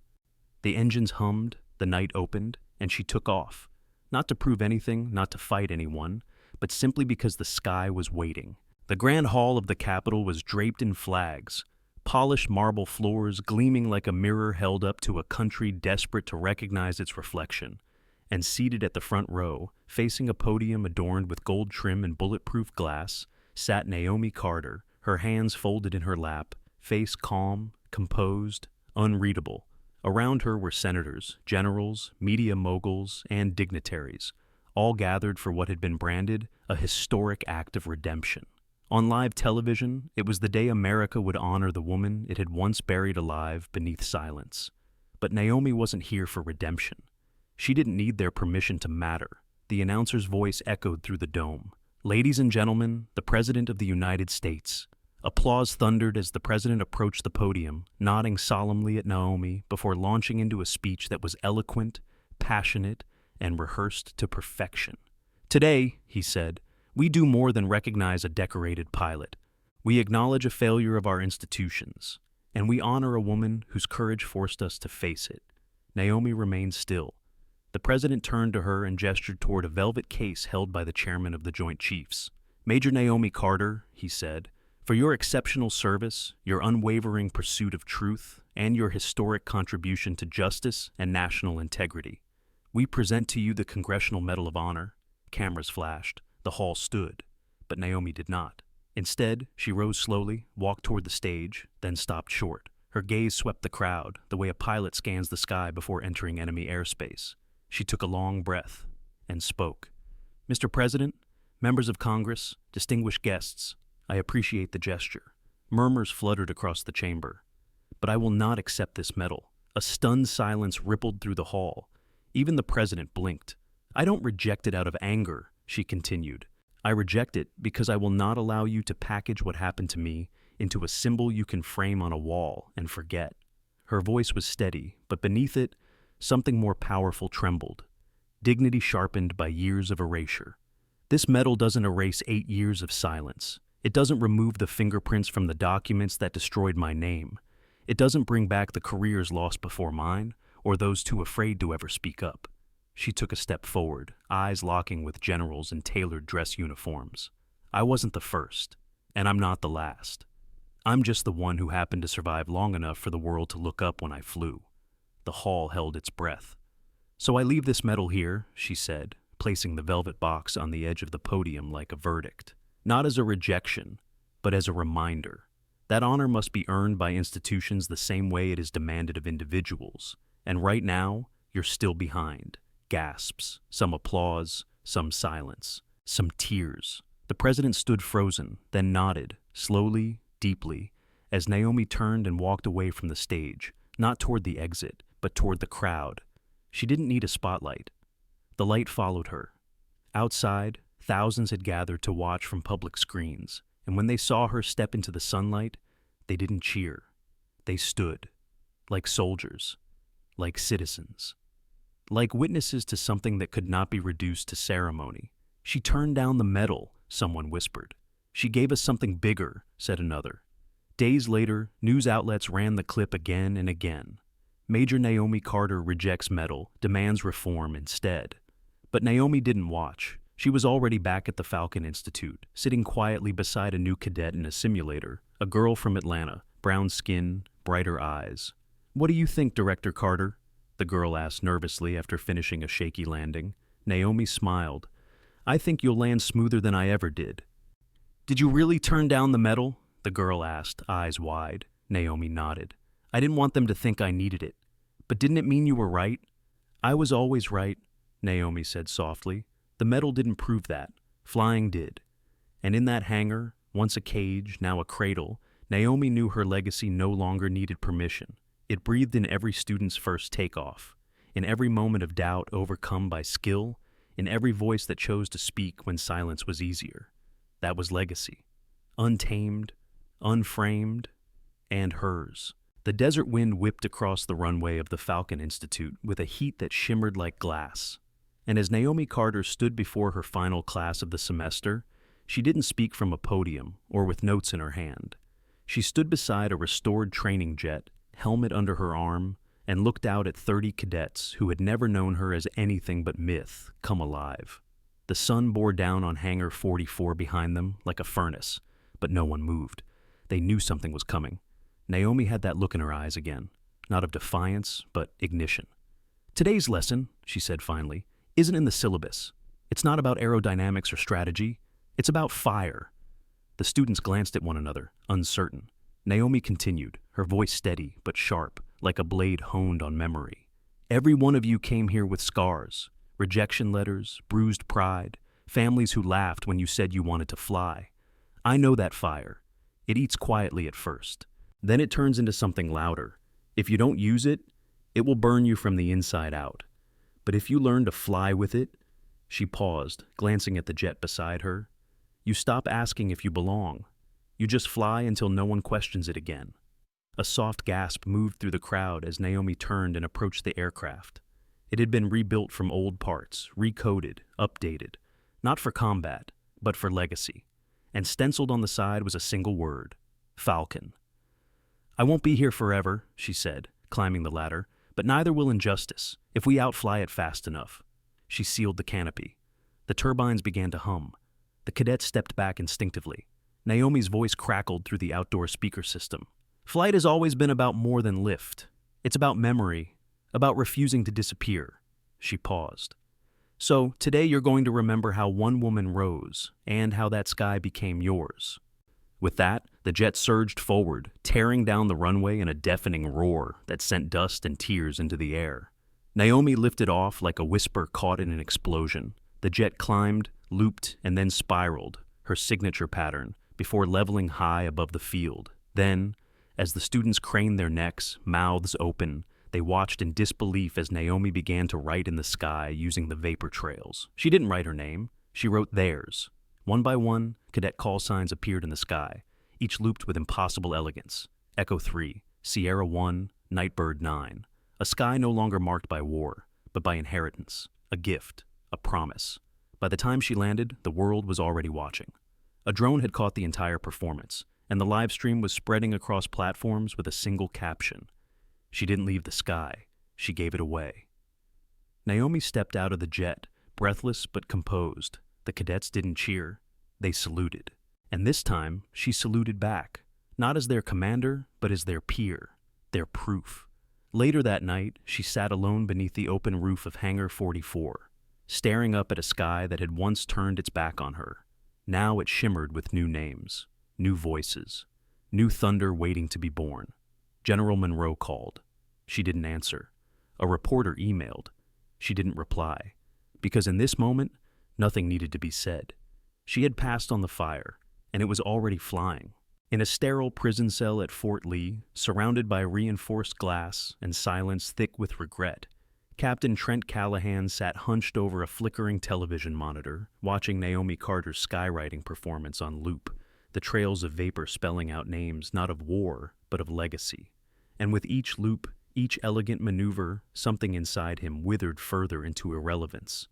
A: The engines hummed, the night opened, and she took off. Not to prove anything, not to fight anyone, but simply because the sky was waiting. The grand hall of the Capitol was draped in flags, polished marble floors gleaming like a mirror held up to a country desperate to recognize its reflection. And seated at the front row, facing a podium adorned with gold trim and bulletproof glass, sat Naomi Carter, her hands folded in her lap, face calm, composed, unreadable. Around her were senators, generals, media moguls, and dignitaries, all gathered for what had been branded a historic act of redemption. On live television, it was the day America would honor the woman it had once buried alive beneath silence. But Naomi wasn't here for redemption. She didn't need their permission to matter. The announcer's voice echoed through the dome. "Ladies and gentlemen, the President of the United States." Applause thundered as the president approached the podium, nodding solemnly at Naomi before launching into a speech that was eloquent, passionate, and rehearsed to perfection. "Today," he said, "we do more than recognize a decorated pilot. We acknowledge a failure of our institutions, and we honor a woman whose courage forced us to face it." Naomi remained still. The president turned to her and gestured toward a velvet case held by the chairman of the Joint Chiefs. "Major Naomi Carter," he said, "for your exceptional service, your unwavering pursuit of truth, and your historic contribution to justice and national integrity, we present to you the Congressional Medal of Honor." Cameras flashed. The hall stood, but Naomi did not. Instead, she rose slowly, walked toward the stage, then stopped short. Her gaze swept the crowd, the way a pilot scans the sky before entering enemy airspace. She took a long breath and spoke. "Mr. President, members of Congress, distinguished guests, I appreciate the gesture." Murmurs fluttered across the chamber. "But I will not accept this medal." A stunned silence rippled through the hall. Even the president blinked. "I don't reject it out of anger," she continued. "I reject it because I will not allow you to package what happened to me into a symbol you can frame on a wall and forget." Her voice was steady, but beneath it, something more powerful trembled. Dignity sharpened by years of erasure. "This medal doesn't erase 8 years of silence. It doesn't remove the fingerprints from the documents that destroyed my name. It doesn't bring back the careers lost before mine, or those too afraid to ever speak up. She took a step forward, eyes locking with generals in tailored dress uniforms. I wasn't the first, and I'm not the last. I'm just the one who happened to survive long enough for the world to look up when I flew. The hall held its breath. So I leave this medal here, she said, placing the velvet box on the edge of the podium like a verdict. Not as a rejection, but as a reminder. That honor must be earned by institutions the same way it is demanded of individuals. And right now, you're still behind. Gasps, some applause, some silence, some tears. The president stood frozen, then nodded, slowly, deeply, as Naomi turned and walked away from the stage, not toward the exit, but toward the crowd. She didn't need a spotlight. The light followed her. Outside, thousands had gathered to watch from public screens, and when they saw her step into the sunlight, they didn't cheer. They stood, like soldiers, like citizens, like witnesses to something that could not be reduced to ceremony. She turned down the medal, someone whispered. She gave us something bigger, said another. Days later, news outlets ran the clip again and again. Major Naomi Carter rejects medal, demands reform instead. But Naomi didn't watch. She was already back at the Falcon Institute, sitting quietly beside a new cadet in a simulator, a girl from Atlanta, brown skin, brighter eyes. "What do you think, Director Carter?" the girl asked nervously after finishing a shaky landing. Naomi smiled. "I think you'll land smoother than I ever did." "Did you really turn down the medal?" the girl asked, eyes wide. Naomi nodded. "I didn't want them to think I needed it. But didn't it mean you were right?" "I was always right," Naomi said softly. "The medal didn't prove that. Flying did." And in that hangar, once a cage, now a cradle, Naomi knew her legacy no longer needed permission. It breathed in every student's first takeoff, in every moment of doubt overcome by skill, in every voice that chose to speak when silence was easier. That was legacy. Untamed, unframed, and hers. The desert wind whipped across the runway of the Falcon Institute with a heat that shimmered like glass. And as Naomi Carter stood before her final class of the semester, she didn't speak from a podium or with notes in her hand. She stood beside a restored training jet, helmet under her arm, and looked out at 30 cadets who had never known her as anything but myth come alive. The sun bore down on Hangar 44 behind them like a furnace, but no one moved. They knew something was coming. Naomi had that look in her eyes again, not of defiance, but ignition. "Today's lesson," she said finally, "isn't in the syllabus. It's not about aerodynamics or strategy. It's about fire." The students glanced at one another, uncertain. Naomi continued, her voice steady but sharp, like a blade honed on memory. "Every one of you came here with scars, rejection letters, bruised pride, families who laughed when you said you wanted to fly. I know that fire. It eats quietly at first. Then it turns into something louder. If you don't use it, it will burn you from the inside out. But if you learn to fly with it," she paused, glancing at the jet beside her, "you stop asking if you belong. You just fly until no one questions it again." A soft gasp moved through the crowd as Naomi turned and approached the aircraft. It had been rebuilt from old parts, recoded, updated, not for combat, but for legacy. And stenciled on the side was a single word: Falcon. "I won't be here forever," she said, climbing the ladder, "but neither will injustice, if we outfly it fast enough." She sealed the canopy. The turbines began to hum. The cadets stepped back instinctively. Naomi's voice crackled through the outdoor speaker system. "Flight has always been about more than lift. It's about memory, about refusing to disappear." She paused. "So, today you're going to remember how one woman rose, and how that sky became yours." With that, the jet surged forward, tearing down the runway in a deafening roar that sent dust and tears into the air. Naomi lifted off like a whisper caught in an explosion. The jet climbed, looped, and then spiraled, her signature pattern, before leveling high above the field. Then, as the students craned their necks, mouths open, they watched in disbelief as Naomi began to write in the sky using the vapor trails. She didn't write her name. She wrote theirs. One by one, cadet call signs appeared in the sky, each looped with impossible elegance. Echo 3, Sierra 1, Nightbird 9. A sky no longer marked by war, but by inheritance, a gift, a promise. By the time she landed, the world was already watching. A drone had caught the entire performance, and the live stream was spreading across platforms with a single caption. She didn't leave the sky, she gave it away. Naomi stepped out of the jet, breathless but composed. The cadets didn't cheer, they saluted. And this time, she saluted back, not as their commander, but as their peer, their proof. Later that night, she sat alone beneath the open roof of Hangar 44, staring up at a sky that had once turned its back on her. Now it shimmered with new names, new voices, new thunder waiting to be born. General Monroe called. She didn't answer. A reporter emailed. She didn't reply, because in this moment, nothing needed to be said. She had passed on the fire, and it was already flying. In a sterile prison cell at Fort Lee, surrounded by reinforced glass and silence thick with regret, Captain Trent Callahan sat hunched over a flickering television monitor, watching Naomi Carter's skywriting performance on loop, the trails of vapor spelling out names not of war, but of legacy. And with each loop, each elegant maneuver, something inside him withered further into irrelevance.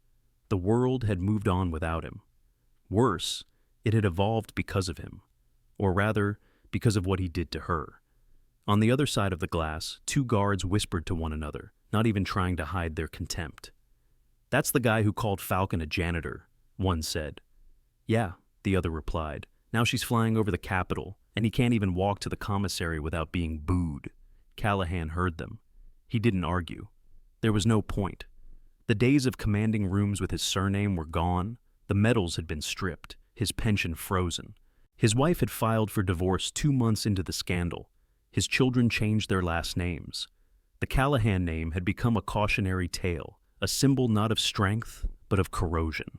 A: The world had moved on without him. Worse, it had evolved because of him. Or rather, because of what he did to her. On the other side of the glass, two guards whispered to one another, not even trying to hide their contempt. "That's the guy who called Falcon a janitor," one said. "Yeah," the other replied. "Now she's flying over the Capitol, and he can't even walk to the commissary without being booed." Callahan heard them. He didn't argue. There was no point. The days of commanding rooms with his surname were gone. The medals had been stripped, his pension frozen. His wife had filed for divorce 2 months into the scandal. His children changed their last names. The Callahan name had become a cautionary tale, a symbol not of strength, but of corrosion.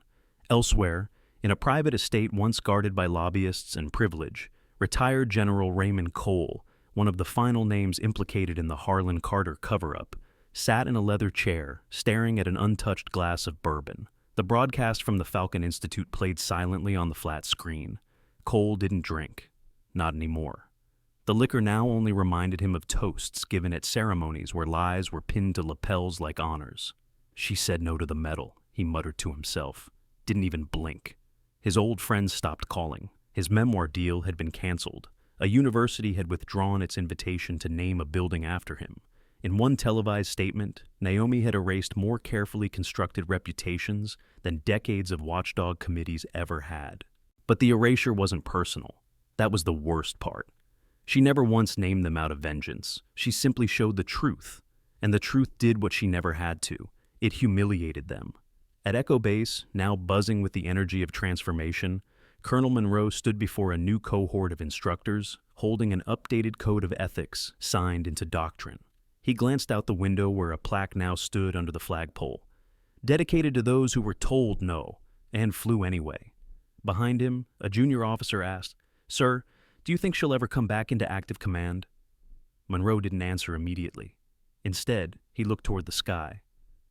A: Elsewhere, in a private estate once guarded by lobbyists and privilege, retired General Raymond Cole, one of the final names implicated in the Harlan Carter cover-up, sat in a leather chair, staring at an untouched glass of bourbon. The broadcast from the Falcon Institute played silently on the flat screen. Cole didn't drink. Not anymore. The liquor now only reminded him of toasts given at ceremonies where lies were pinned to lapels like honors. "She said no to the medal," he muttered to himself. Didn't even blink. His old friends stopped calling. His memoir deal had been canceled. A university had withdrawn its invitation to name a building after him. In one televised statement, Naomi had erased more carefully constructed reputations than decades of watchdog committees ever had. But the erasure wasn't personal. That was the worst part. She never once named them out of vengeance. She simply showed the truth. And the truth did what she never had to. It humiliated them. At Echo Base, now buzzing with the energy of transformation, Colonel Monroe stood before a new cohort of instructors, holding an updated code of ethics signed into doctrine. He glanced out the window where a plaque now stood under the flagpole. Dedicated to those who were told no, and flew anyway. Behind him, a junior officer asked, "Sir, do you think she'll ever come back into active command?" Monroe didn't answer immediately. Instead, he looked toward the sky.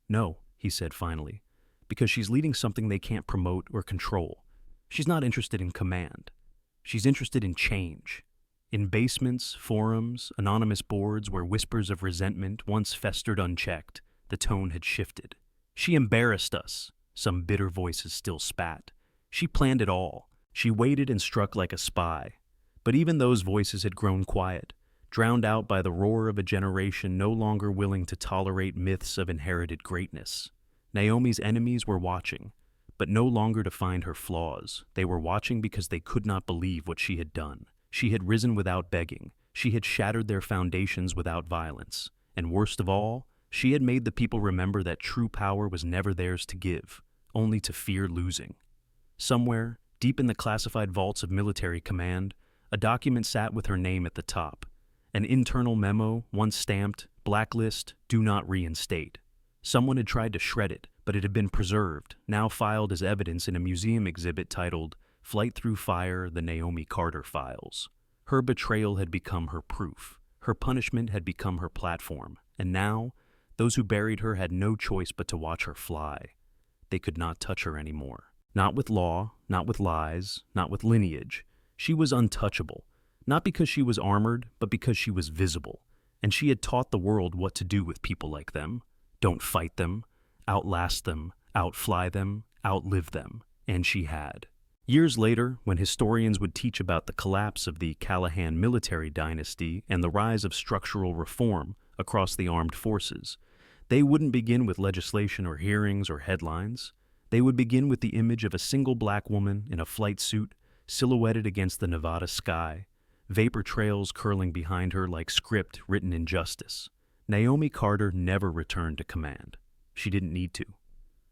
A: "No," he said finally, "because she's leading something they can't promote or control. She's not interested in command. She's interested in change. In basements, forums, anonymous boards where whispers of resentment once festered unchecked, the tone had shifted. She embarrassed us," some bitter voices still spat. "She planned it all. She waited and struck like a spy." But even those voices had grown quiet, drowned out by the roar of a generation no longer willing to tolerate myths of inherited greatness. Naomi's enemies were watching, but no longer to find her flaws. They were watching because they could not believe what she had done. She had risen without begging. She had shattered their foundations without violence. And worst of all, she had made the people remember that true power was never theirs to give, only to fear losing. Somewhere, deep in the classified vaults of military command, a document sat with her name at the top. An internal memo, once stamped, "Blacklist, do not reinstate." Someone had tried to shred it, but it had been preserved, now filed as evidence in a museum exhibit titled "Flight Through Fire, the Naomi Carter Files." Her betrayal had become her proof. Her punishment had become her platform. And now, those who buried her had no choice but to watch her fly. They could not touch her anymore. Not with law, not with lies, not with lineage. She was untouchable, not because she was armored, but because she was visible. And she had taught the world what to do with people like them. Don't fight them, outlast them, outfly them, outlive them. And she had. Years later, when historians would teach about the collapse of the Callahan military dynasty and the rise of structural reform across the armed forces, they wouldn't begin with legislation or hearings or headlines. They would begin with the image of a single black woman in a flight suit, silhouetted against the Nevada sky, vapor trails curling behind her like script written in justice. Naomi Carter never returned to command. She didn't need to.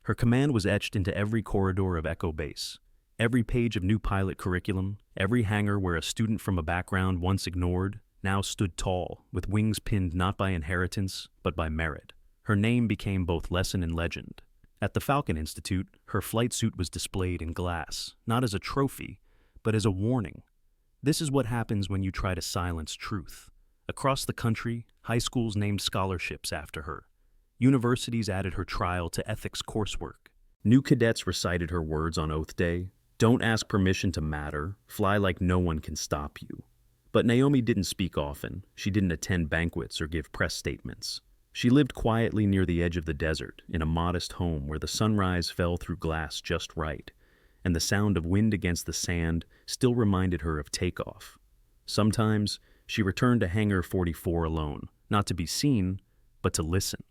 A: Her command was etched into every corridor of Echo Base, every page of new pilot curriculum, every hangar where a student from a background once ignored now stood tall, with wings pinned not by inheritance, but by merit. Her name became both lesson and legend. At the Falcon Institute, her flight suit was displayed in glass, not as a trophy, but as a warning. This is what happens when you try to silence truth. Across the country, high schools named scholarships after her. Universities added her trial to ethics coursework. New cadets recited her words on Oath Day. Don't ask permission to matter. Fly like no one can stop you. But Naomi didn't speak often. She didn't attend banquets or give press statements. She lived quietly near the edge of the desert, in a modest home where the sunrise fell through glass just right, and the sound of wind against the sand still reminded her of takeoff. Sometimes, she returned to Hangar 44 alone, not to be seen, but to listen.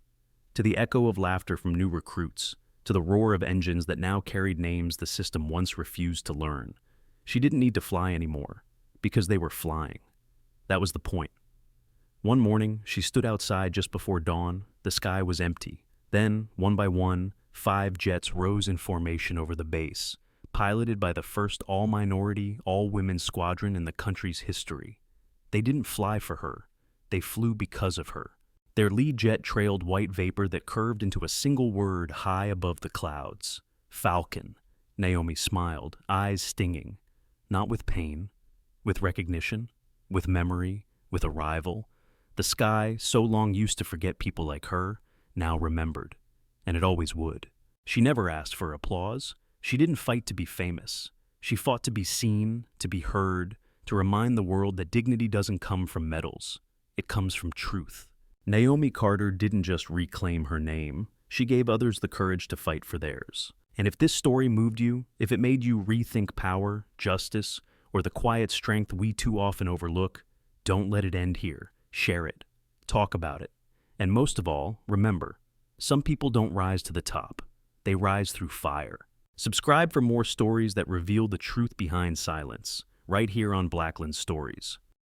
A: To the echo of laughter from new recruits, to the roar of engines that now carried names the system once refused to learn. She didn't need to fly anymore, because they were flying. That was the point. One morning, she stood outside just before dawn. The sky was empty. Then, one by one, 5 jets rose in formation over the base, piloted by the first all-minority, all-women squadron in the country's history. They didn't fly for her. They flew because of her. Their lead jet trailed white vapor that curved into a single word high above the clouds. Falcon. Naomi smiled, eyes stinging. Not with pain, with recognition, with memory, with arrival. The sky, so long used to forget people like her, now remembered. And it always would. She never asked for applause. She didn't fight to be famous. She fought to be seen, to be heard, to remind the world that dignity doesn't come from medals. It comes from truth. Naomi Carter didn't just reclaim her name. She gave others the courage to fight for theirs. And if this story moved you, if it made you rethink power, justice, or the quiet strength we too often overlook, don't let it end here. Share it. Talk about it. And most of all, remember, some people don't rise to the top. They rise through fire. Subscribe for more stories that reveal the truth behind silence, right here on BlackLens Stories.